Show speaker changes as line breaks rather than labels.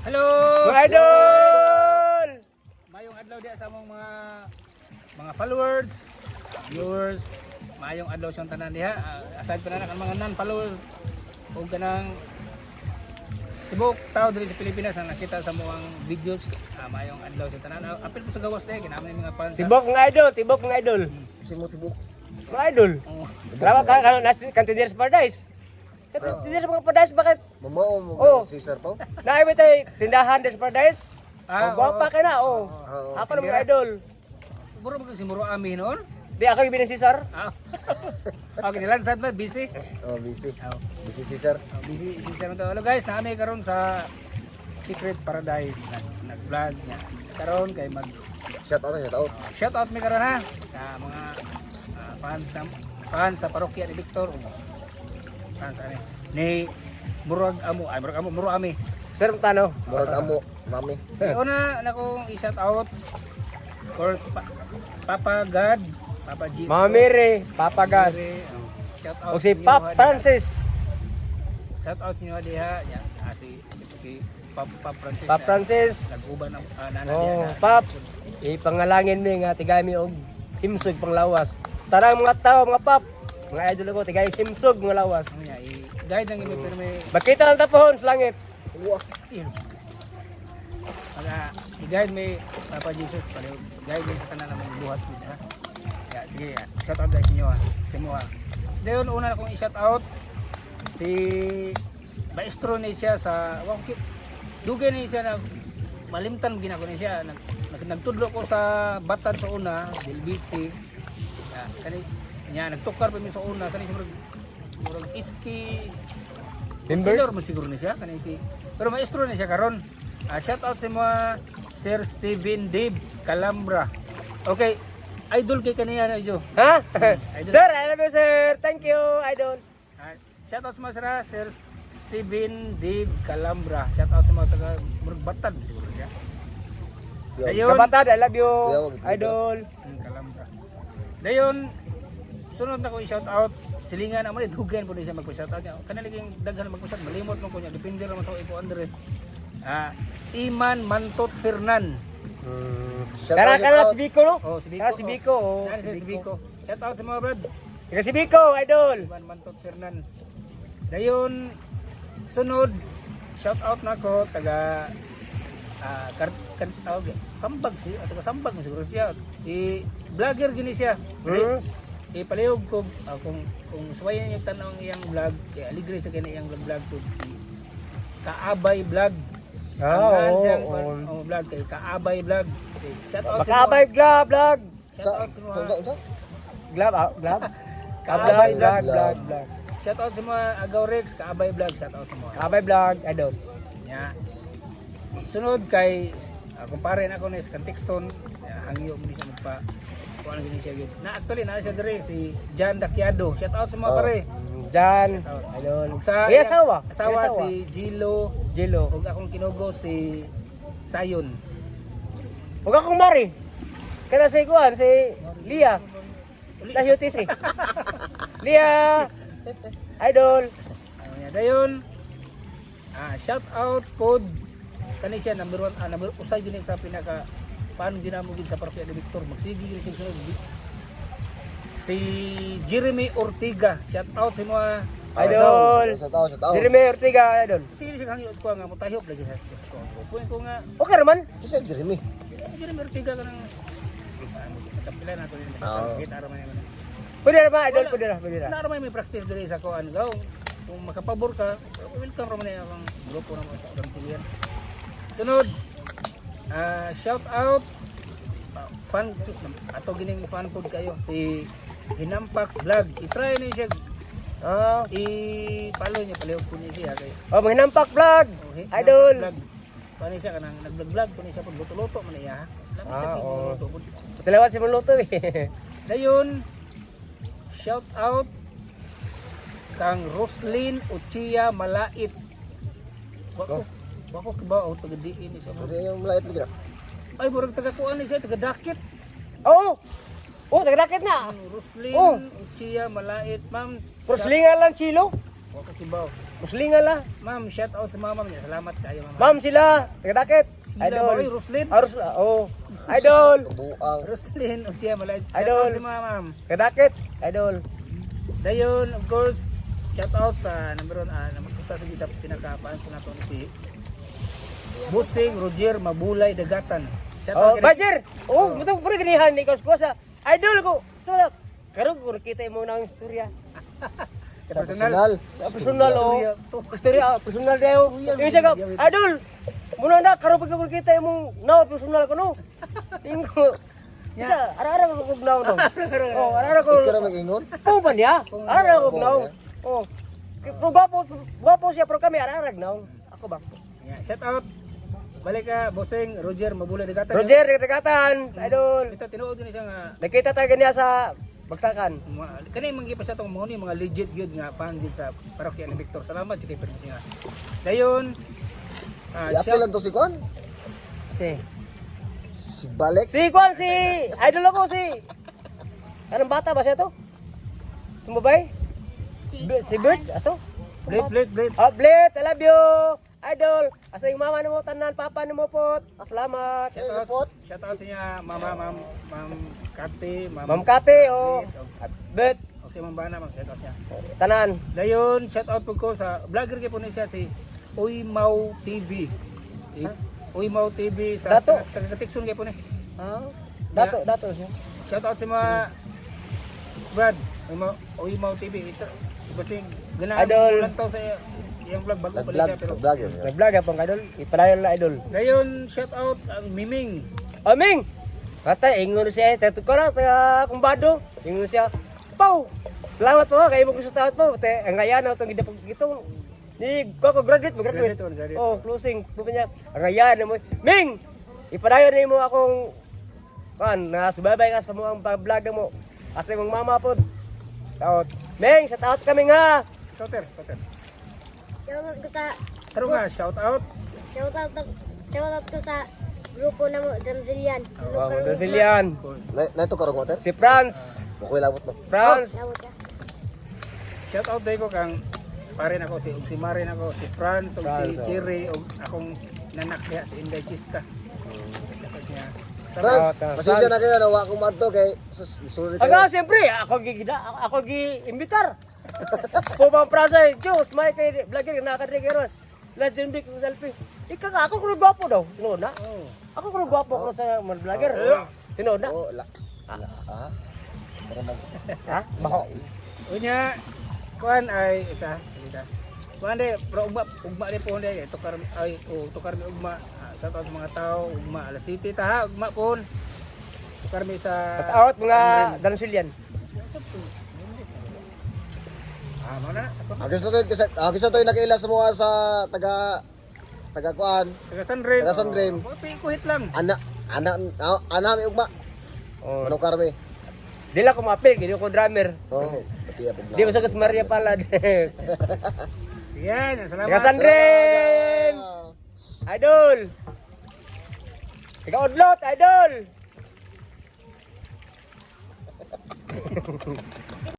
Hello!
Mga idol!
Mayong adlaw di sa among mga followers, viewers. Mayong adlaw siyang tanan diha. Aside pa na ang mga non-followers o ganang tibok tao diri sa Pilipinas na nakita sa mga videos. Mayong adlaw siyang tanan. Apil po sa gawas dahil kinamay mga fans.
Tibok ng idol, tibok ng idol.
Simo tibok.
Mga idol.
Oh.
Salamat ka kanu Cantineers Paradise. Cantineers mga Paradise bakit?
Mamao mo
Oh.
si Sir Pao.
Naay tay tindahan des Paradise.
Ah,
Gwapa ka na oh.
Oo.
Apa ng mga idol?
Siguro mo si Muro Ami noon.
Di ako yung binang si Sir.
Okay, nilansad ba? Busy?
Oh, busy.
Oh.
Busy si Sir.
Busy siya to. Hello guys, naami karon sa Secret Paradise nag-vlog niya. Karon kay mag
Shout out, shout out.
shout out mi karon ha sa mga fans sa parokya ni Victor. Fans ani ni Murag Amo, Muro Ami.
Sir Tano.
Murag amo, nami.
Una na kong i-shout out of course Papa God, Papa Jesus.
Mama Mary, Papa God.
Shout out
O si
sa inyo,
Pap
ha, diha.
Francis.
Shout out sa inyo diha. Ya, si Pap Francis.
Pap Francis.
Nag-uban ang nana
Oh,
diha sa
Pap. Ipangalangin mi nga tigami og himsog panglawas. Tarang mga tao, mga Pap. Mga idol ko tigay himsog mga lawas.
ano niya, i-guide lang imi pero may
Bakita ang tapon sa langit.
Uwa.
mga i-guide may Papa Jesus pala guide mo sa tanan ng buhat mo ha. Ya, sige, shout out guys niyo ha. Sa mo ha. Dayon una na kong i-shout out si maestro ni siya sa dugay ni siya na malimtan ginako ni siya nagtudlo ko sa Batan sa una LBC ya, kani nya nagtukar pa mi sa una kani murag iski
Members?
mo siguro ni siya kani si pero maestro ni siya karon. Shout out sa mga Sir Steven Dave Calambra. Okay, idol kay kaniya na jo.
Ha?
Idol.
Sir, I love you sir. Thank you, idol.
Shout out sa mga Sir Steven Dave Calambra. Shout out sa mga taga Murgbatan siguro siya. Dayon,
Kabatad, I love you,
Yawag.
idol.
Calambra. Dayon, sunod na ko i-shout out silingan naman dugan po niya magpa-shout out niya. Kanaliging daghan magpa-shout malimot mo ko niya depende naman sa ipo Andre. Iman Mantot Fernan.
Shout
Kana
out,
kana
shout
si Biko no?
Oh, si Biko.
Kana si Biko, oh.
Yan si Biko. Shout out sa mga brad.
Kana si Biko, idol.
Iman Mantot Fernan. Dayon sunod shout out nako taga Sambag taga Sambag mo siguro siya. Si vlogger gini siya. Ipalihog ko kung suwayan niyo tanaw ang iyang vlog kay aligre sa kanya iyang vlog ko si Kaabay Vlog. Ang siyang vlog kay Kaabay Vlog. Shout out sa
Makaabay vlog.
Shout out sa mga
Vlog.
Kaabay
Vlog.
Shout out sa mga Agaw Rex, Kaabay Vlog, shout out sa mga.
Kaabay vlog, idol.
Nya. Sunod kay kumpare na ako ni Scantikson, hangyo mo ni siya magpa kuan gini siya gyud. Na actually na siya dire si Jan Dakiado. Shout out sa mga pare.
Jan, idol.
Ug sa
Iya asawa.
asawa si Jilo
Jelo.
ug akong kinugo si Sayon.
Huwag akong mari. Kana si Kuan, si Lia. Lahyo si. Lia. Idol.
Dayon shout out pod kani siya number 1 number usay gini sa pinaka fan ginamo gid sa parokya ni Victor magsigi gid siya sunod si Jeremy Ortiga shout out sa mga
Idol.
Shout out, shout out.
Jeremy Ortiga, idol.
sige siya hangyo ko nga mutahop lagi sa ko puin ko nga
Okay naman.
Kasi Jeremy.
Jeremy Ortiga kanang kapila na to din sa kita ara man yan
Pwede na ba, idol? Pwede na.
na ara may practice diri sa kuan gaw kung makapabor ka welcome ra man ang grupo na mo sa Ramsilian. Sunod shout out fan ato gining fan pod kayo si Hinampak Vlog i-try ni siya i-follow niya palihog po niya siya kay
Hinampak vlog. Idol.
paano siya kanang nag-vlog po niya siya pag luto-luto man niya ha labi sa luto po
Patilawat si Maluto eh.
dayon shout out kang Roslyn Uchia Malait wako kibaw o taga-diin ni siya
Pwede yung malait lagi na.
ay murag taga-kuan ni siya taga-dakit
Oo. Oh, tagadakit na.
Roslyn
Oh.
Uchia Malait ma'am
Proslingan lang chilo.
wako kibaw
Muslingan la.
Ma'am, shout out sa mama niya. Salamat kayo, mama.
Ma'am sila, taga-dakit.
Sila
Idol.
ba, oy, Roslyn?
Oh. Idol.
Kabuang.
Roslyn, o siya, malay. Shout
Idol.
out sa mga ma'am.
Taga-dakit. Idol.
Dayon, of course, shout out sa number 1, isa sa pinakapaan ko na to si Busing Roger Mabulay Dagatan. Shout
Oh,
out kay
Bajer. Oh, buto puro ganihan ni ko sa idol ko. So, karon ko kita mo nang istorya.
Sa personal.
Sa personal oh.
Istorya to.
Istorya personal dayo. Yung siya ka, idol. Muna na karon pag kita imong naw personal ko no. Ingo. Isa, ara-ara ko naw no. Oh, ara-ara ko.
Ikaw na mag-ingon.
Po ba niya? Ara-ara ko naw. Oh. Pero gwapo siya pero kami ara-ara naw. Ako ba?
Yeah, shout out. Balik ka, Busing Roger Mabulay Dagatan.
Roger, Dagatan, idol.
Ito tinuod ni siya nga
Nakita tayo niya sa Bagsakan.
kanay mangi pa sa tong mga mga legit gyud nga fan din sa parokya ni Victor. Salamat sa kay permission nga. Dayon
I-appeal lang to si Kwan. Si Balek.
Si Kwan, si idol ako si. Anong bata ba siya to? Sumabay? Si Bert, asto?
Blade.
Blade, I love you. Idol, asa yung mama mo tanan, papa mo pot. Salamat.
Shout out sa niya ma'am Kate,
Ma'am Kate, oh. Bet,
o si Ma'am Bana, shout out siya.
tanan.
Dayon, shout out po ko sa vlogger kay po ni siya si Uymau TV. Uymau TV sa
Dato.
taga-Tikson kay po ni.
Dato siya.
Shout out sa mga Brad, Uymau TV. Ito kasi ganahan
Idol.
ko lang to sa yung vlog bago pala siya pero
Nag-vlog.
Nag-vlog apong idol, ipadayon na idol.
dayon shout out ang Miming.
Aming! Kata, ingon siya, teto ko na, kumbado. Ingon siya, Pau! Salamat po kayo mo gusto taot po. Ang ngayon na itong gidapag itong ni ko graduate.
Graduate.
Oh, closing. Sabi niya, ang ngayon mo. Ming! Ipadayon na mo akong nasubaybay ka sa mga vlog mo. Hasta mong mama po. Taot. Ming, sa taot kami nga.
Toter.
Shoutout ko sa
Pero nga shout out.
shoutout ko sa grupo na mo Damsilian.
Wow, Brazilian.
Na ito karong water.
Si Franz.
Makoy labot mo.
Franz.
Shout out day ko kang parin ako si Marin ako, si Franz, ug si
Franz, oh.
Cherry, ug akong nanak diha si Inday Chista. Dapat niya.
Franz,
Tama.
pasensya na kayo na wa ko madto kay sulit
Aga,
kayo.
siyempre, ako gi-imbitar. Pumang prasa, Diyos, may kay vlogger, nakakadri kayo ron. Legend big ng selfie. Ika ka, ako kung gwapo daw. Tinood na?
Oh.
Ako kung gwapo ko sa mga vlogger. Tinood na?
Oh, Para mag
Ha? Baho.
Unya kuan ay isa, salita. Kuan de, pero ugma de po de tukar mi ugma. Shout out sa mga tao, ugma alas city ta ha, ugma po. Tukar mi sa
Out mga Damsilian.
mana sa
Agis na to yung nakaila sa mga sa taga kuan.
taga Sundream.
Taga Sundream.
Kuhit lang.
Ana mi ugma.
Oh.
Ano karmi?
Dila ko mapil, hindi ko drummer.
Oh, pati apog.
Di ba sa Maria pala.
Yan, salamat.
Taga Sandrin! Idol! Taga Odlot, idol!